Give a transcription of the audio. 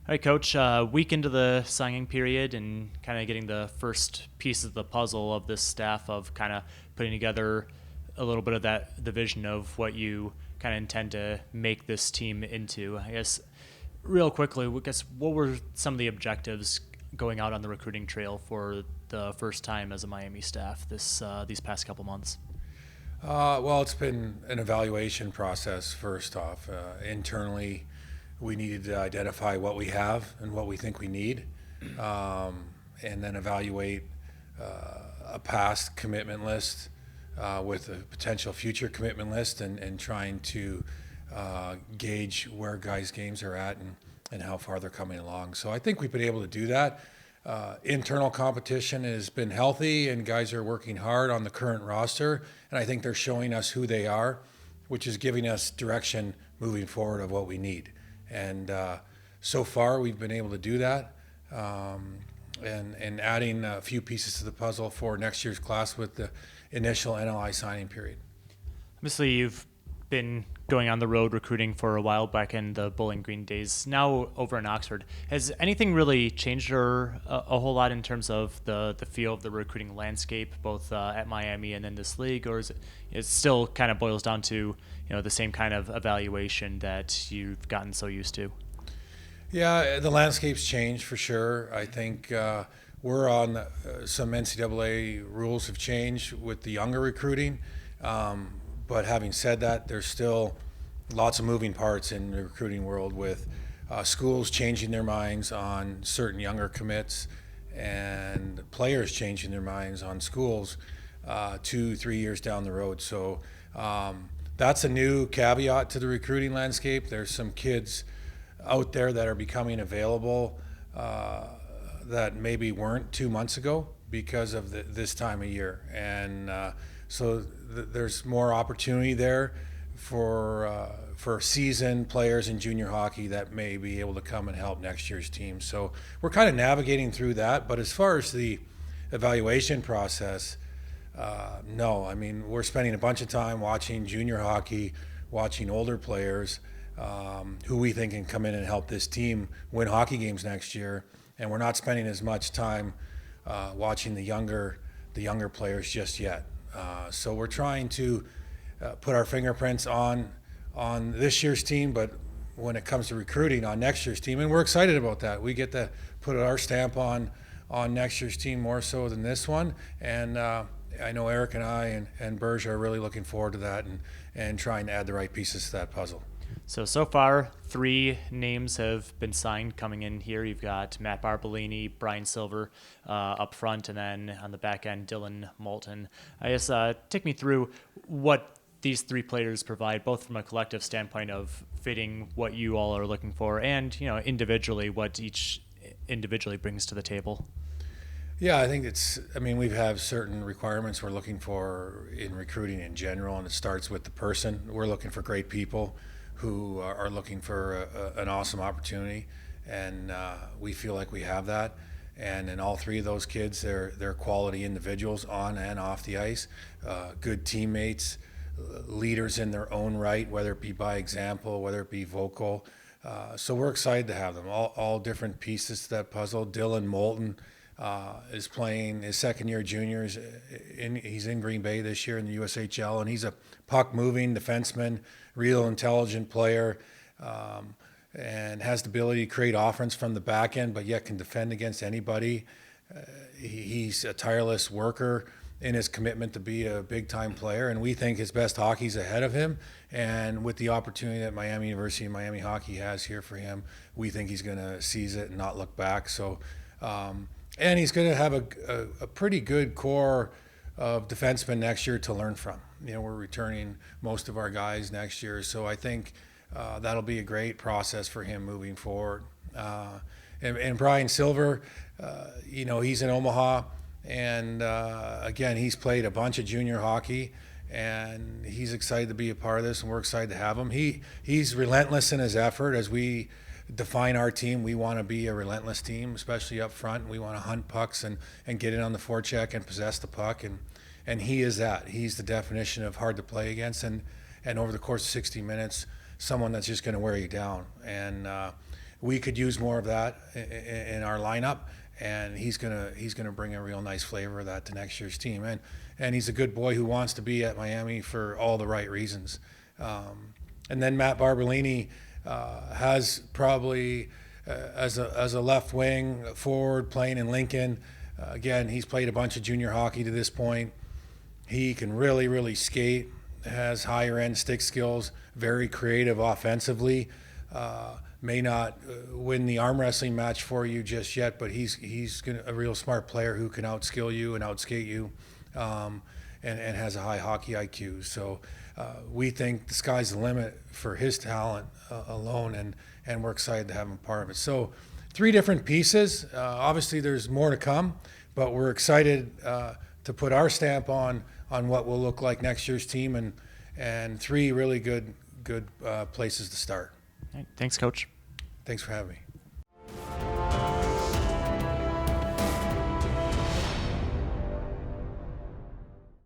All right, Coach. Week into the signing period and kind of getting the first piece of the puzzle of this staff of kind of putting together a little bit of the vision of what you kind of intend to make this team into. I guess, real quickly, what were some of the objectives going out on the recruiting trail for the first time as a Miami staff these past couple months? Well, it's been an evaluation process first off. Internally, we needed to identify what we have and what we think we need, and then evaluate a past commitment list with a potential future commitment list and trying to gauge where guys' games are at and how far they're coming along. So I think we've been able to do that. Internal competition has been healthy, and guys are working hard on the current roster. And I think they're showing us who they are, which is giving us direction moving forward of what we need. And so far, we've been able to do that, and adding a few pieces to the puzzle for next year's class with the initial NLI signing period. Obviously, you've been going on the road recruiting for a while back in the Bowling Green days. Now over in Oxford, has anything really changed or a whole lot in terms of the feel of the recruiting landscape, both at Miami and in this league, or is it still kind of boils down to the same kind of evaluation that you've gotten so used to? Yeah, the landscape's changed for sure. I think we're on some NCAA rules have changed with the younger recruiting. But having said that, there's still lots of moving parts in the recruiting world with schools changing their minds on certain younger commits and players changing their minds on schools 2-3 years down the road. So that's a new caveat to the recruiting landscape. There's some kids out there that are becoming available that maybe weren't 2 months ago because of this time of year. And so there's more opportunity there for seasoned players in junior hockey that may be able to come and help next year's team. So we're kind of navigating through that. But as far as the evaluation process, no. I mean, we're spending a bunch of time watching junior hockey, watching older players who we think can come in and help this team win hockey games next year. And we're not spending as much time watching the younger players just yet. So we're trying to put our fingerprints on this year's team, but when it comes to recruiting, on next year's team, and we're excited about that. We get to put our stamp on next year's team more so than this one, and I know Eric and I and Berge are really looking forward to that and trying to add the right pieces to that puzzle. So far, three names have been signed coming in here. You've got Matt Barbolini, Brian Silver up front, and then on the back end, Dylan Moulton. I guess take me through what these three players provide, both from a collective standpoint of fitting what you all are looking for, and individually what each individually brings to the table. Yeah, I think we have certain requirements we're looking for in recruiting in general, and it starts with the person. We're looking for great people who are looking for an awesome opportunity, and we feel like we have that. And in all three of those kids, they're quality individuals on and off the ice, good teammates, leaders in their own right, whether it be by example, whether it be vocal. So we're excited to have them, all different pieces to that puzzle. Dylan Moulton is playing his second-year juniors. He's in Green Bay this year in the USHL, and he's a puck-moving defenseman, real intelligent player, and has the ability to create offense from the back end, but yet can defend against anybody. He's a tireless worker in his commitment to be a big-time player, and we think his best hockey's ahead of him. And with the opportunity that Miami University and Miami Hockey has here for him, we think he's going to seize it and not look back. So, and he's going to have a pretty good core of defensemen next year to learn from. We're returning most of our guys next year, so I think that'll be a great process for him moving forward. And Brian Silver, he's in Omaha, and again, he's played a bunch of junior hockey, and he's excited to be a part of this, and we're excited to have him. He's relentless in his effort. As we define our team, we want to be a relentless team, especially up front. We want to hunt pucks and get in on the forecheck and possess the puck, and he is that. He's the definition of hard to play against, and over the course of 60 minutes, someone that's just going to wear you down. And we could use more of that in our lineup, and he's gonna bring a real nice flavor of that to next year's team. And he's a good boy who wants to be at Miami for all the right reasons. And then Matt Barbolini has probably as a left wing forward playing in Lincoln. Again, he's played a bunch of junior hockey to this point. He can really skate, has higher end stick skills, very creative offensively. May not win the arm wrestling match for you just yet, but he's a real smart player who can outskill you and outskate you, and has a high hockey IQ. So we think the sky's the limit for his talent alone, and we're excited to have him part of it. So 3 different pieces. Obviously, there's more to come, but we're excited to put our stamp on what will look like next year's team, and 3 really good places to start. Thanks, Coach. Thanks for having me.